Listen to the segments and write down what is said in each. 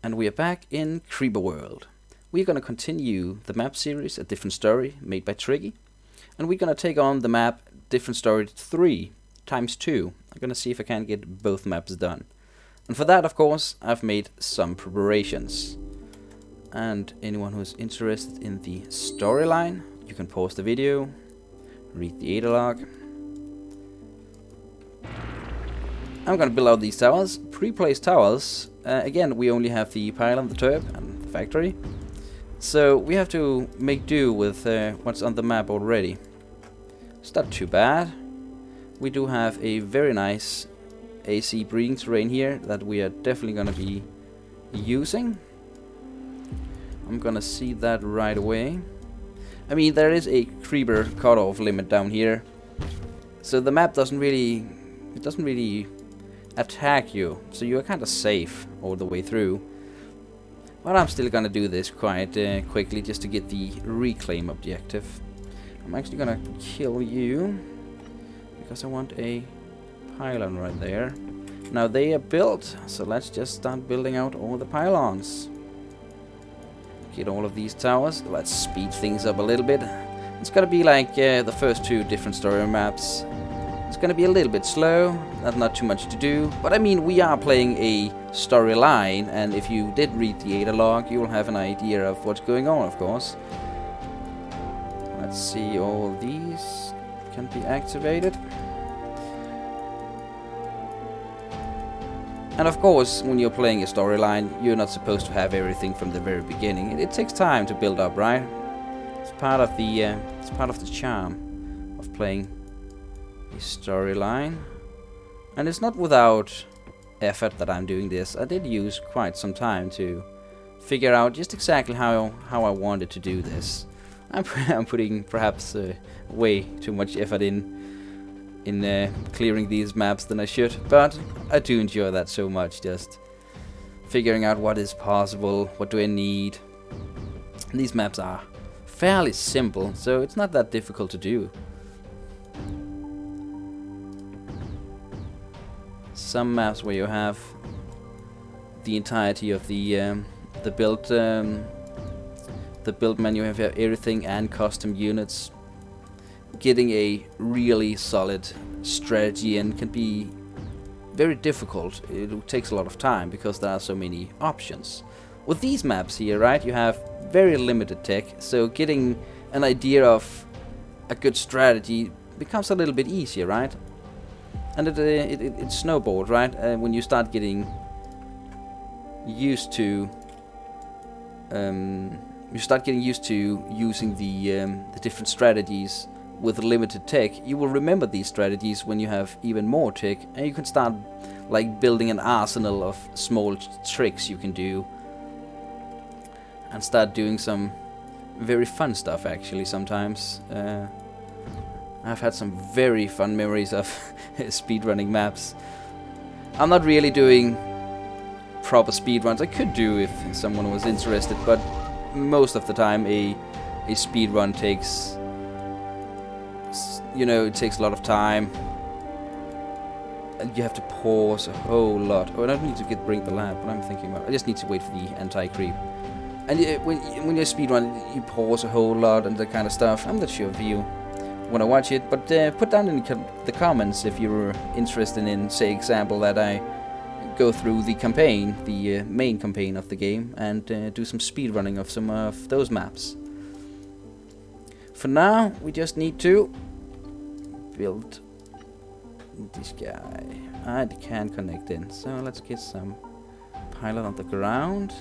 and we are back in Creeper World. We're going to continue the map series, A Different Story, made by Tricky. And we're going to take on the map Different Story 3 times 2. I'm going to see if I can get both maps done. And for that, of course, I've made some preparations. And anyone who's interested in the storyline, you can pause the video, read the data log. I'm going to build out these towers, pre-placed towers. Again, we only have the pylon, the turb, and the factory. So we have to make do with what's on the map already. It's not too bad. We do have a very nice AC breeding terrain here that we are definitely going to be using. I'm going to see that right away. I mean, there is a creeper cutoff limit down here. So the map doesn't really attack you, so you're kind of safe all the way through. But I'm still gonna do this quite quickly just to get the reclaim objective. I'm actually gonna kill you because I want a pylon right there. Now they are built, so let's just start building out all the pylons. Get all of these towers. Let's speed things up a little bit. It's gonna be like the first two Different Story maps. It's gonna be a little bit slow, not too much to do, but I mean, we are playing a storyline, and if you did read the data log, you will have an idea of what's going on, of course. Let's see, all these can be activated. And of course, when you're playing a storyline, you're not supposed to have everything from the very beginning. It takes time to build up, right? It's part of the charm of playing a storyline. And it's not without effort that I'm doing this. I did use quite some time to figure out just exactly how I wanted to do this. I'm putting perhaps way too much effort in clearing these maps than I should, but I do enjoy that so much, just figuring out what is possible, what do I need. And these maps are fairly simple, so it's not that difficult to do. Some maps where you have the entirety of the build menu, have everything and custom units. Getting a really solid strategy and can be very difficult. It takes a lot of time because there are so many options. With these maps here, right, you have very limited tech, so getting an idea of a good strategy becomes a little bit easier, right? And it snowballs, right? When you start getting used to using the different strategies with limited tech, you will remember these strategies when you have even more tech, and you can start like building an arsenal of small tricks you can do, and start doing some very fun stuff actually sometimes. I've had some very fun memories of speedrunning maps. I'm not really doing proper speedruns. I could do if someone was interested, but most of the time a speedrun takes, you know, it takes a lot of time. And you have to pause a whole lot. Oh, I don't need to bring the lab, but I'm thinking about, I just need to wait for the anti-creep. And when you speedrun, you pause a whole lot and that kind of stuff. I'm not sure if you want to watch it, but put down in the comments if you're interested in, say, example that I go through the campaign, the main campaign of the game, and do some speedrunning of some of those maps. For now, we just need to build this guy. I can connect in, so let's get some pylon on the ground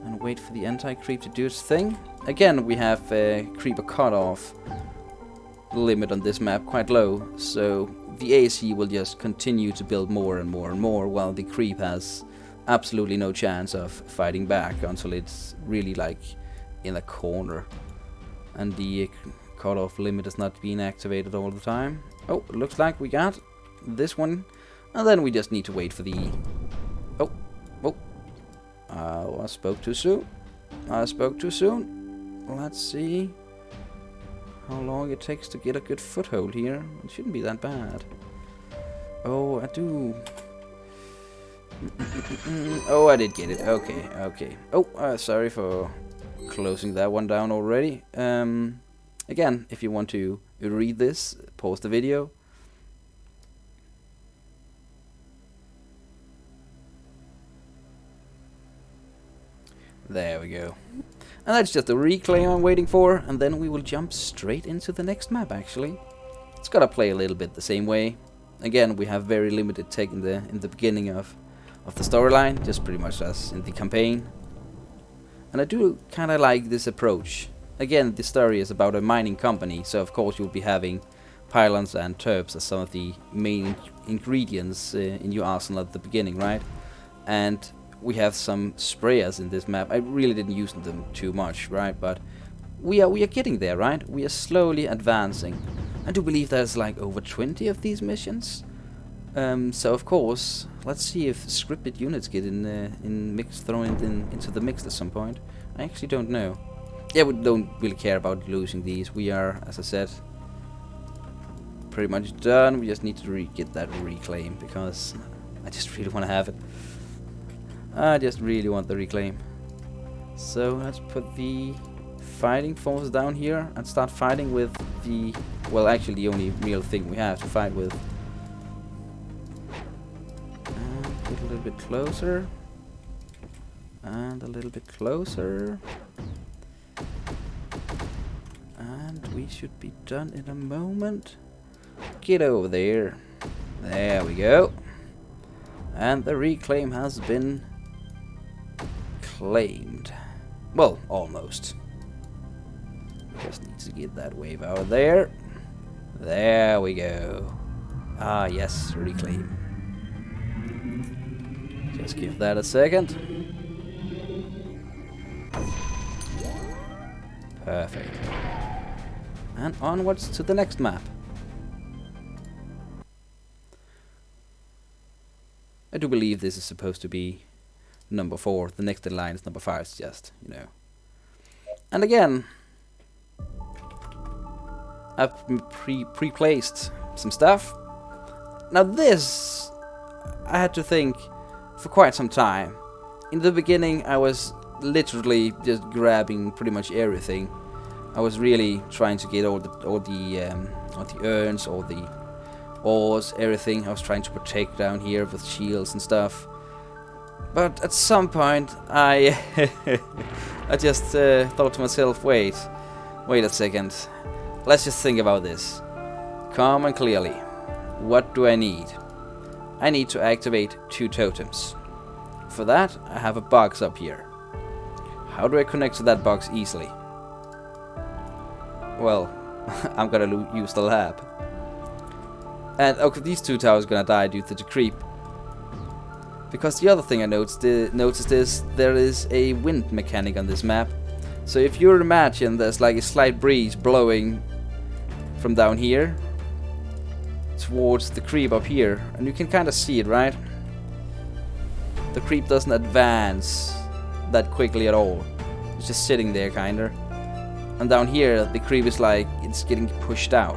and wait for the anti-creep to do its thing. Again, we have a creeper cutoff limit on this map, quite low, so the AC will just continue to build more and more and more, while the creep has absolutely no chance of fighting back until it's really like in a corner. And the cutoff limit is not being activated all the time. Oh, it looks like we got this one, and then we just need to wait for the... I spoke too soon. Let's see how long it takes to get a good foothold here. It shouldn't be that bad. Oh, I do Oh, I did get it. Okay, okay. Oh, sorry for closing that one down already. Again, if you want to read this, pause the video. There we go. And that's just the reclaim I'm waiting for, and then we will jump straight into the next map, actually. It's gotta play a little bit the same way. Again, we have very limited tech in the beginning of the storyline, just pretty much as in the campaign. And I do kinda like this approach. Again, the story is about a mining company, so of course you'll be having pylons and turps as some of the main ingredients in your arsenal at the beginning, right? And we have some sprayers in this map. I really didn't use them too much, right? But we are getting there, right? We are slowly advancing. I do believe there's like over 20 of these missions. So of course, let's see if scripted units get thrown into the mix at some point. I actually don't know. Yeah, we don't really care about losing these. We are, as I said, pretty much done. We just need to get that reclaim because I just really want to have it. I just really want the reclaim. So let's put the fighting force down here and start fighting with the, well, actually the only real thing we have to fight with. And get a little bit closer. And a little bit closer. And we should be done in a moment. Get over there. There we go. And the reclaim has been claimed. Well, almost. Just need to get that wave out there. There we go. Ah, yes, reclaim. Just give that a second. Perfect. And onwards to the next map. I do believe this is supposed to be number 4. The next in line is number 5. It's just, you know. And again, I've pre-placed some stuff. Now this, I had to think for quite some time. In the beginning, I was literally just grabbing pretty much everything. I was really trying to get all the urns, all the ores, everything. I was trying to protect down here with shields and stuff. But at some point, I I just thought to myself, wait a second. Let's just think about this. Calm and clearly. What do I need? I need to activate 2 totems. For that, I have a box up here. How do I connect to that box easily? Well, I'm gonna use the lab. And okay, these 2 towers are gonna die due to the creep. Because the other thing I noticed is there is a wind mechanic on this map. So if you imagine there's like a slight breeze blowing from down here towards the creep up here, and you can kind of see it, right? The creep doesn't advance that quickly at all. It's just sitting there, kinda. And down here, the creep is like, it's getting pushed out.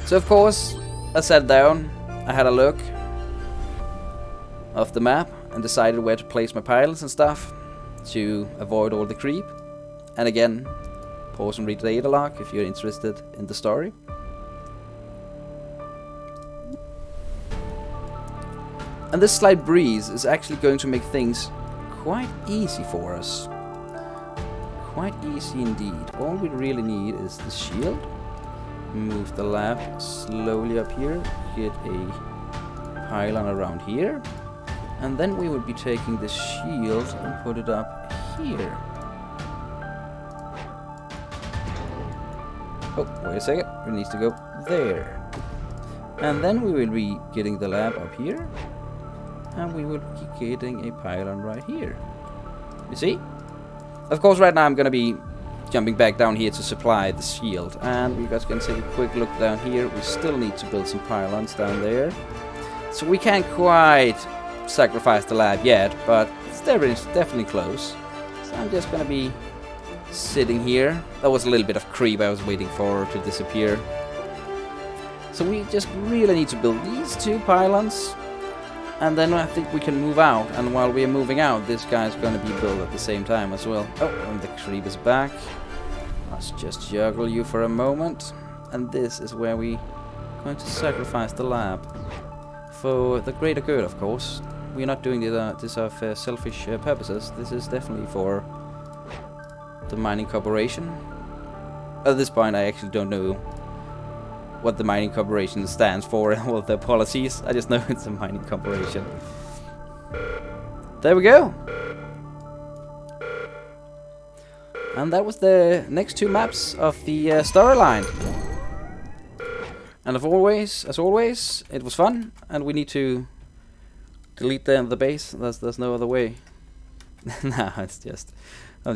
So of course, I sat down, I had a look of the map, and decided where to place my pylons and stuff to avoid all the creep. And again, pause and read the data log if you're interested in the story. And this slight breeze is actually going to make things quite easy for us. Quite easy indeed. All we really need is the shield. Move the lab slowly up here. Get a pylon around here. And then we would be taking the shield and put it up here. Oh, wait a second. It needs to go there. And then we will be getting the lab up here. And we will be getting a pylon right here. You see? Of course, right now I'm going to be jumping back down here to supply the shield. And you guys can take a quick look down here. We still need to build some pylons down there. So we can't quite sacrifice the lab yet, but it's definitely close. So I'm just going to be sitting here. That was a little bit of creep I was waiting for to disappear. So we just really need to build these 2 pylons. And then I think we can move out, and while we are moving out, this guy's gonna be built at the same time as well. Oh, and the creep is back. Let's just juggle you for a moment. And this is where we going to sacrifice the lab. For the greater good, of course. We're not doing this of selfish purposes. This is definitely for the mining corporation. At this point, I actually don't know what the mining corporation stands for and all their policies. I just know it's a mining corporation. There we go. And that was the next 2 maps of the storyline. And as always, it was fun, and we need to delete the base. There's no other way. No, I'm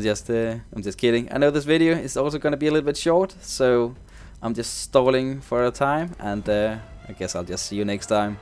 just kidding. I know this video is also gonna be a little bit short, so I'm just stalling for a time, and I guess I'll just see you next time.